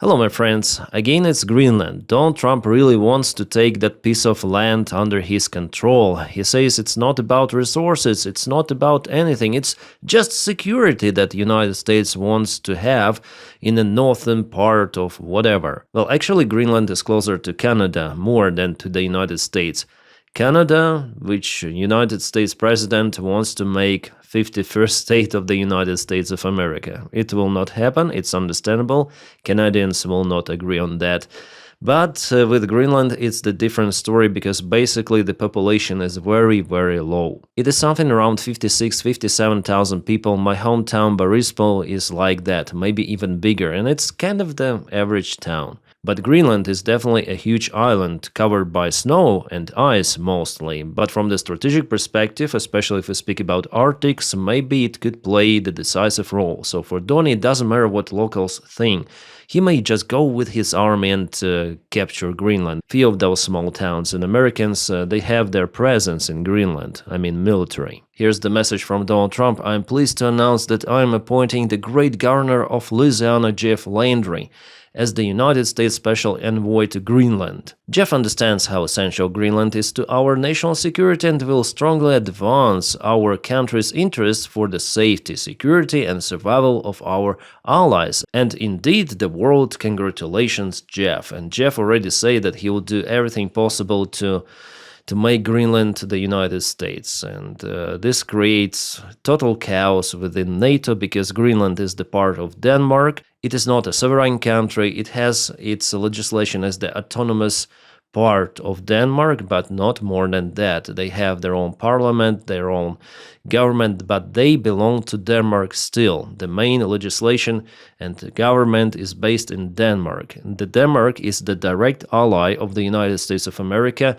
Hello, my friends. Again, it's Greenland. Donald Trump really wants to take that piece of land under his control. He says it's not about resources, it's not about anything, it's just security that the United States wants to have in the northern part of whatever. Well, actually, Greenland is closer to Canada more than to the United States. Canada, which United States president wants to make 51st state of the United States of America. It will not happen, it's understandable. Canadians will not agree on that. But with Greenland, it's the different story because basically the population is very, very low. It is something around 57,000 people. My hometown, Boryspil, is like that, maybe even bigger, and it's kind of the average town. But Greenland is definitely a huge island covered by snow and ice mostly, but from the strategic perspective, especially if we speak about Arctics, maybe it could play the decisive role. So for Donny, it doesn't matter what locals think. He may just go with his army and capture Greenland. Few of those small towns and Americans, they have their presence in Greenland, I mean military. Here's the message from Donald Trump. I'm pleased to announce that I'm appointing the great governor of Louisiana, Jeff Landry, as the United States Special Envoy to Greenland. Jeff understands how essential Greenland is to our national security and will strongly advance our country's interests for the safety, security and survival of our allies and indeed the world. Congratulations, Jeff. And Jeff already said that he will do everything possible to make Greenland the United States. And this creates total chaos within NATO because Greenland is the part of Denmark. It is not a sovereign country. It has its legislation as the autonomous part of Denmark, but not more than that. They have their own parliament, their own government, but they belong to Denmark still. The main legislation and the government is based in Denmark. The Denmark is the direct ally of the United States of America,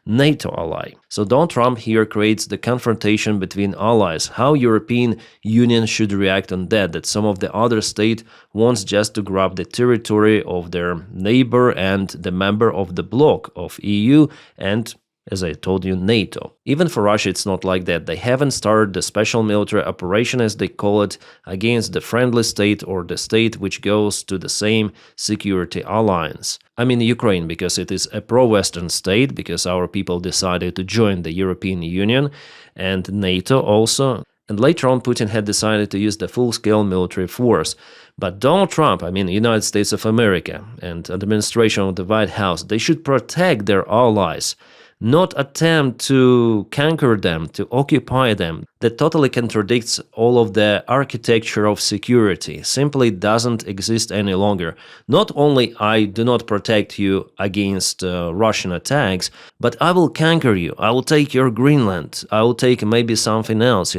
NATO ally. So Donald Trump here creates the confrontation between allies, how European Union should react on that some of the other state wants just to grab the territory of their neighbor and the member of the bloc of EU and, as I told you, NATO. Even for Russia, it's not like that. They haven't started the special military operation, as they call it, against the friendly state or the state which goes to the same security alliance. I mean Ukraine, because it is a pro-Western state, because our people decided to join the European Union and NATO also. And later on, Putin had decided to use the full-scale military force. But Donald Trump, I mean United States of America, and administration of the White House, they should protect their allies, not attempt to conquer them, to occupy them. That totally contradicts all of the architecture of security, simply doesn't exist any longer. Not only I do not protect you against Russian attacks, but I will conquer you, I will take your Greenland, I will take maybe something else,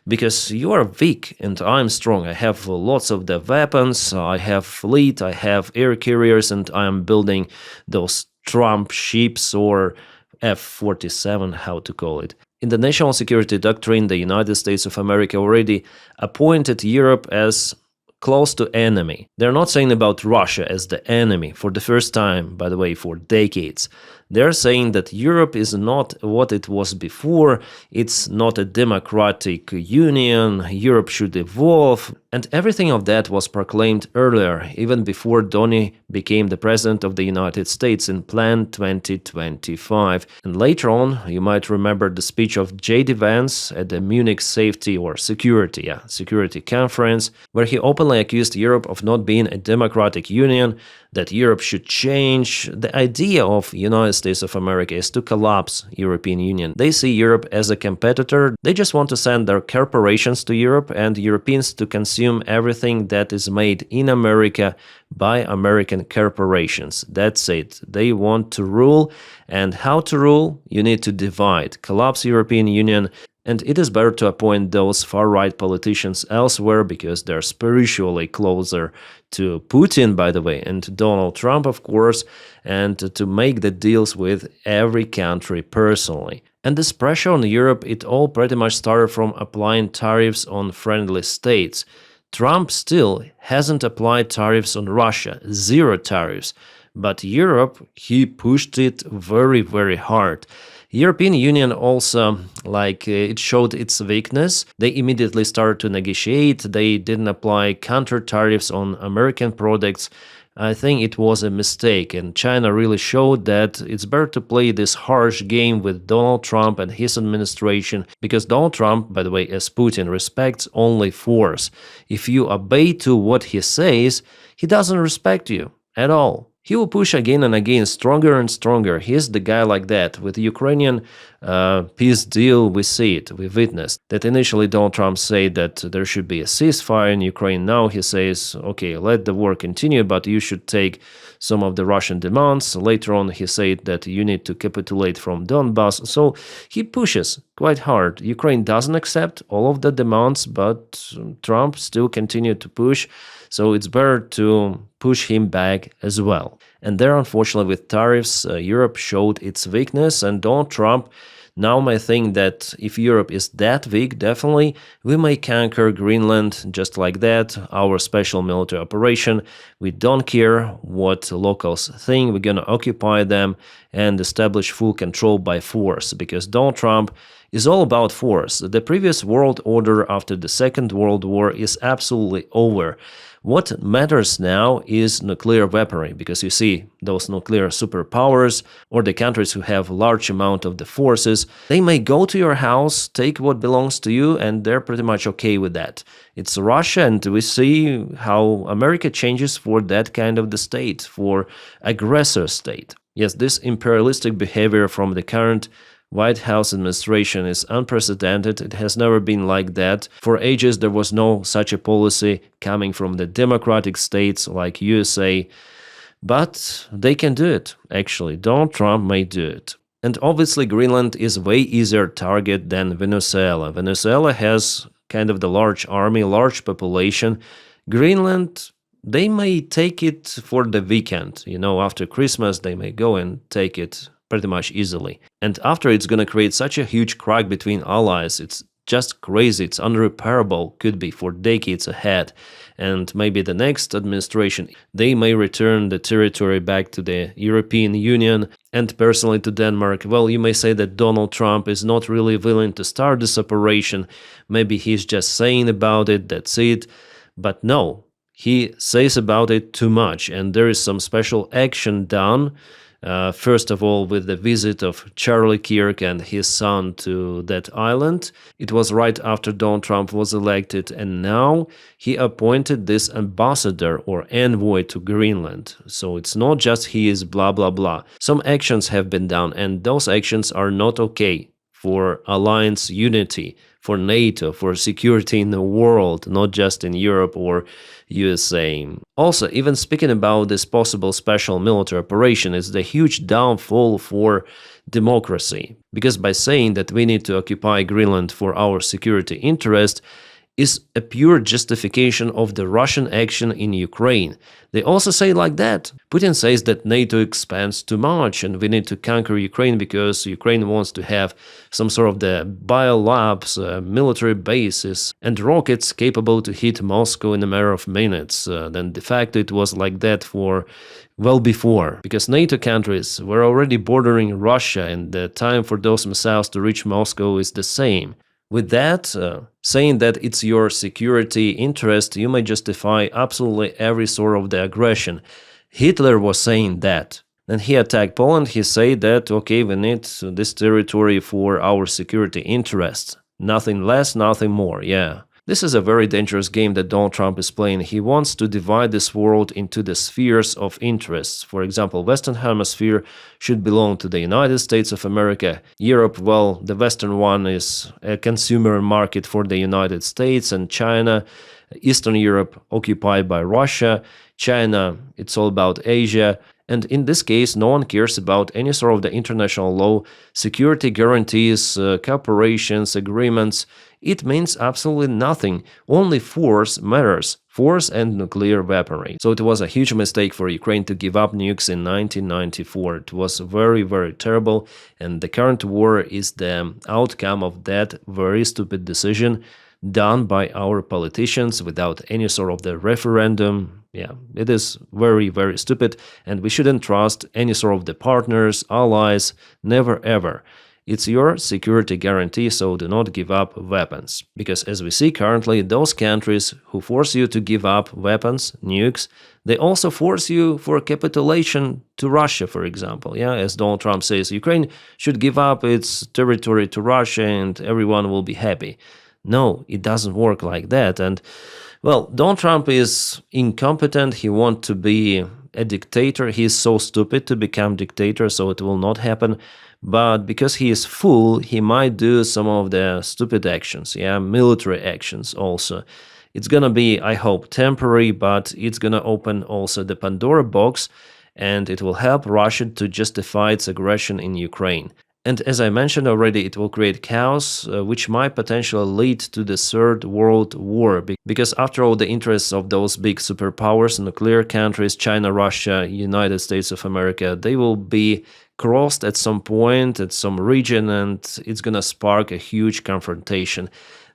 because you are weak and I'm strong. I have lots of the weapons, I have fleet, I have air carriers, and I am building those Trump ships or F-47, how to call it. In the national security doctrine, the United States of America already appointed Europe as close to enemy. They're not saying about Russia as the enemy for the first time, by the way, for decades. They're saying that Europe is not what it was before, it's not a democratic union, Europe should evolve, and everything of that was proclaimed earlier, even before Donny became the President of the United States in Plan 2025. And later on, you might remember the speech of J.D. Vance at the Munich Security Conference, where he openly accused Europe of not being a democratic union, that Europe should change. The idea of United States of America is to collapse European Union. They see Europe as a competitor. They just want to send their corporations to Europe and Europeans to consume everything that is made in America by American corporations. That's it. They want to rule. And how to rule? You need to divide, collapse European Union. And it is better to appoint those far-right politicians elsewhere because they're spiritually closer to Putin, by the way, and Donald Trump, of course, and to make the deals with every country personally. And this pressure on Europe, it all pretty much started from applying tariffs on friendly states. Trump still hasn't applied tariffs on Russia, 0 tariffs. But Europe, he pushed it very, very hard. European Union also, it showed its weakness. They immediately started to negotiate. They didn't apply counter tariffs on American products. I think it was a mistake, and China really showed that it's better to play this harsh game with Donald Trump and his administration, because Donald Trump, by the way, as Putin, respects only force. If you obey to what he says, he doesn't respect you at all. He will push again and again, stronger and stronger. He's the guy like that. With the Ukrainian peace deal, we see it, we witnessed that initially Donald Trump said that there should be a ceasefire in Ukraine. Now he says, okay, let the war continue, but you should take some of the Russian demands. Later on, he said that you need to capitulate from Donbass. So he pushes quite hard. Ukraine doesn't accept all of the demands, but Trump still continued to push. So it's better to push him back as well. And there, unfortunately, with tariffs, Europe showed its weakness, and Donald Trump now may think that if Europe is that weak, definitely we may conquer Greenland just like that, our special military operation. We don't care what locals think, we're gonna occupy them and establish full control by force, because Donald Trump is all about force. The previous world order after the Second World War is absolutely over. What matters now is nuclear weaponry, because you see, those nuclear superpowers or the countries who have large amount of the forces, they may go to your house, take what belongs to you, and they're pretty much okay with that. It's Russia, and we see how America changes for that kind of the state, for aggressor state. Yes, this imperialistic behavior from the current White House administration is unprecedented. It has never been like that. For ages, there was no such a policy coming from the democratic states like USA. But they can do it, actually. Donald Trump may do it. And obviously, Greenland is a way easier target than Venezuela. Venezuela has kind of the large army, large population. Greenland, they may take it for the weekend. You know, after Christmas, they may go and take it pretty much easily. And after, it's going to create such a huge crack between allies. It's just crazy. It's unrepairable, could be for decades ahead. And maybe the next administration, they may return the territory back to the European Union and personally to Denmark. Well, you may say that Donald Trump is not really willing to start this operation. Maybe he's just saying about it, that's it. But no, he says about it too much, and there is some special action done. First of all, with the visit of Charlie Kirk and his son to that island. It was right after Donald Trump was elected, and now he appointed this ambassador or envoy to Greenland. So it's not just he is blah blah blah. Some actions have been done, and those actions are not okay for alliance unity, for NATO, for security in the world, not just in Europe or USA. Also, even speaking about this possible special military operation is the huge downfall for democracy. Because by saying that we need to occupy Greenland for our security interest is a pure justification of the Russian action in Ukraine. They also say like that. Putin says that NATO expands too much and we need to conquer Ukraine because Ukraine wants to have some sort of the biolabs, military bases, and rockets capable to hit Moscow in a matter of minutes. Then de facto it was like that for well before, because NATO countries were already bordering Russia and the time for those missiles to reach Moscow is the same. With that, saying that it's your security interest, you may justify absolutely every sort of the aggression. Hitler was saying that. Then he attacked Poland, he said that, okay, we need this territory for our security interests. Nothing less, nothing more, yeah. This is a very dangerous game that Donald Trump is playing. He wants to divide this world into the spheres of interests. For example, Western Hemisphere should belong to the United States of America. Europe, well, the Western one is a consumer market for the United States, and China, Eastern Europe occupied by Russia. China, it's all about Asia. And in this case, no one cares about any sort of the international law, security guarantees, cooperations, agreements. It means absolutely nothing. Only force matters. Force and nuclear weaponry. So it was a huge mistake for Ukraine to give up nukes in 1994. It was very, very terrible. And the current war is the outcome of that very stupid decision done by our politicians without any sort of the referendum. Yeah, it is very, very stupid, and we shouldn't trust any sort of the partners, allies, never ever. It's your security guarantee, so do not give up weapons. Because as we see currently, those countries who force you to give up weapons, nukes, they also force you for capitulation to Russia, for example. Yeah, as Donald Trump says, Ukraine should give up its territory to Russia and everyone will be happy. No, it doesn't work like that. And well, Donald Trump is incompetent. He wants to be a dictator. He is so stupid to become dictator, so it will not happen. But because he is fool, he might do some of the stupid actions, yeah, military actions also. It's gonna be, I hope, temporary, but it's gonna open also the Pandora box, and it will help Russia to justify its aggression in Ukraine. And as I mentioned already, it will create chaos, which might potentially lead to the Third World War. Because after all, the interests of those big superpowers, nuclear countries, China, Russia, United States of America, they will be crossed at some point, at some region, and it's gonna spark a huge confrontation.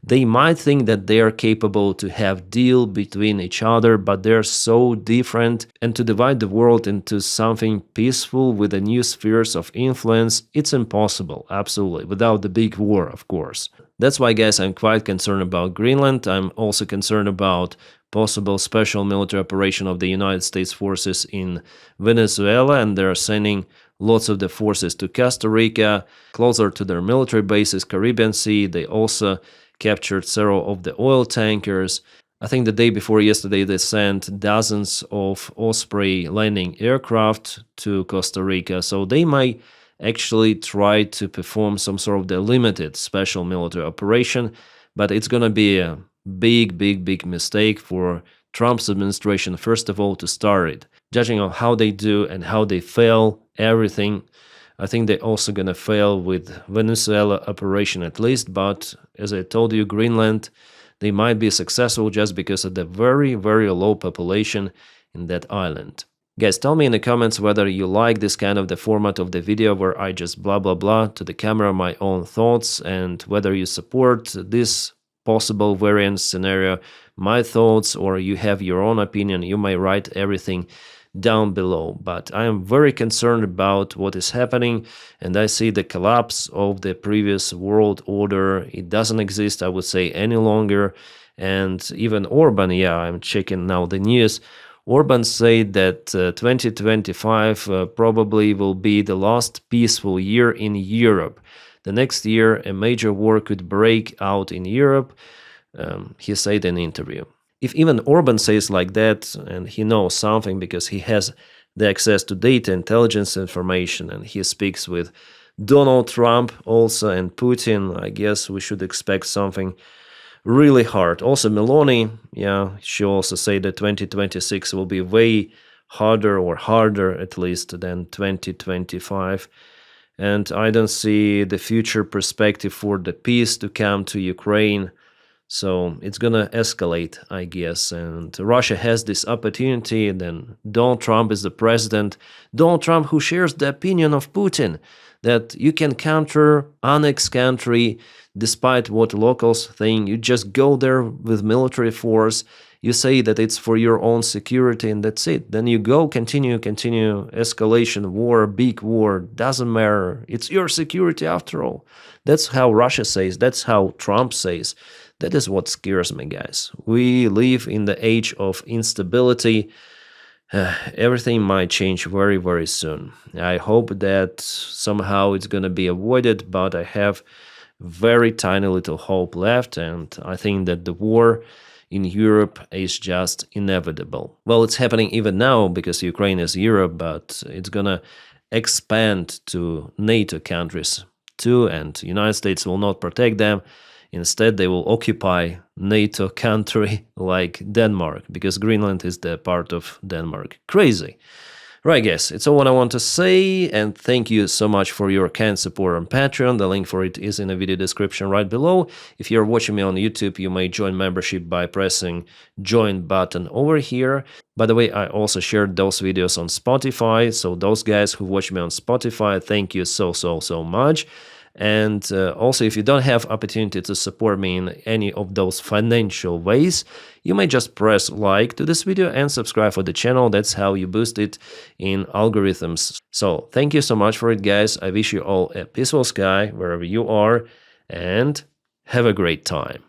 They might think that they are capable to have deal between each other, but they're so different, and to divide the world into something peaceful with the new spheres of influence, it's impossible, absolutely, without the big war, of course. That's why, guys, I'm quite concerned about Greenland. I'm also concerned about possible special military operation of the United States forces in Venezuela, and they're sending lots of the forces to Costa Rica, closer to their military bases, Caribbean Sea. They also captured several of the oil tankers. I think the day before yesterday they sent dozens of Osprey landing aircraft to Costa Rica, so they might actually try to perform some sort of the limited special military operation, but it's gonna be a big mistake for Trump's administration, first of all, to start it. Judging on how they do and how they fail, everything, I think they're also gonna fail with Venezuela operation at least, but as I told you, Greenland, they might be successful just because of the very low population in that island. Guys, tell me in the comments whether you like this kind of the format of the video where I just blah to the camera my own thoughts, and whether you support this possible variant scenario, my thoughts, or you have your own opinion. You may write everything down below, but I am very concerned about what is happening, and I see the collapse of the previous world order. It doesn't exist, I would say, any longer. And even Orban, yeah, I'm checking now the news, Orban said that 2025 probably will be the last peaceful year in Europe. The next year a major war could break out in Europe, he said in an interview. If even Orban says like that, and he knows something because he has the access to data, intelligence information, and he speaks with Donald Trump also and Putin, I guess we should expect something really hard. Also Meloni, yeah, she also said that 2026 will be way harder at least than 2025. And I don't see the future perspective for the peace to come to Ukraine. So it's gonna escalate, I guess, and Russia has this opportunity. Then Donald Trump is the president. Donald Trump, who shares the opinion of Putin that you can counter annex country despite what locals think. You just go there with military force. You say that it's for your own security, and that's it. Then you go, continue, escalation, war, big war, doesn't matter. It's your security after all. That's how Russia says, that's how Trump says. That is what scares me, guys. We live in the age of instability. Everything might change very soon. I hope that somehow it's gonna be avoided, but I have very tiny little hope left, and I think that the war in Europe is just inevitable. Well, it's happening even now because Ukraine is Europe, but it's gonna expand to NATO countries too, and United States will not protect them. Instead, they will occupy NATO country like Denmark, because Greenland is the part of Denmark. Crazy. Right, guys, it's all what I want to say, and thank you so much for your kind support on Patreon. The link for it is in the video description right below. If you're watching me on YouTube, you may join membership by pressing join button over here. By the way, I also shared those videos on Spotify, so those guys who watch me on Spotify, thank you so much. And also, if you don't have opportunity to support me in any of those financial ways, you may just press like to this video and subscribe for the channel. That's how you boost it in algorithms. So thank you so much for it, guys. I wish you all a peaceful sky wherever you are, and have a great time.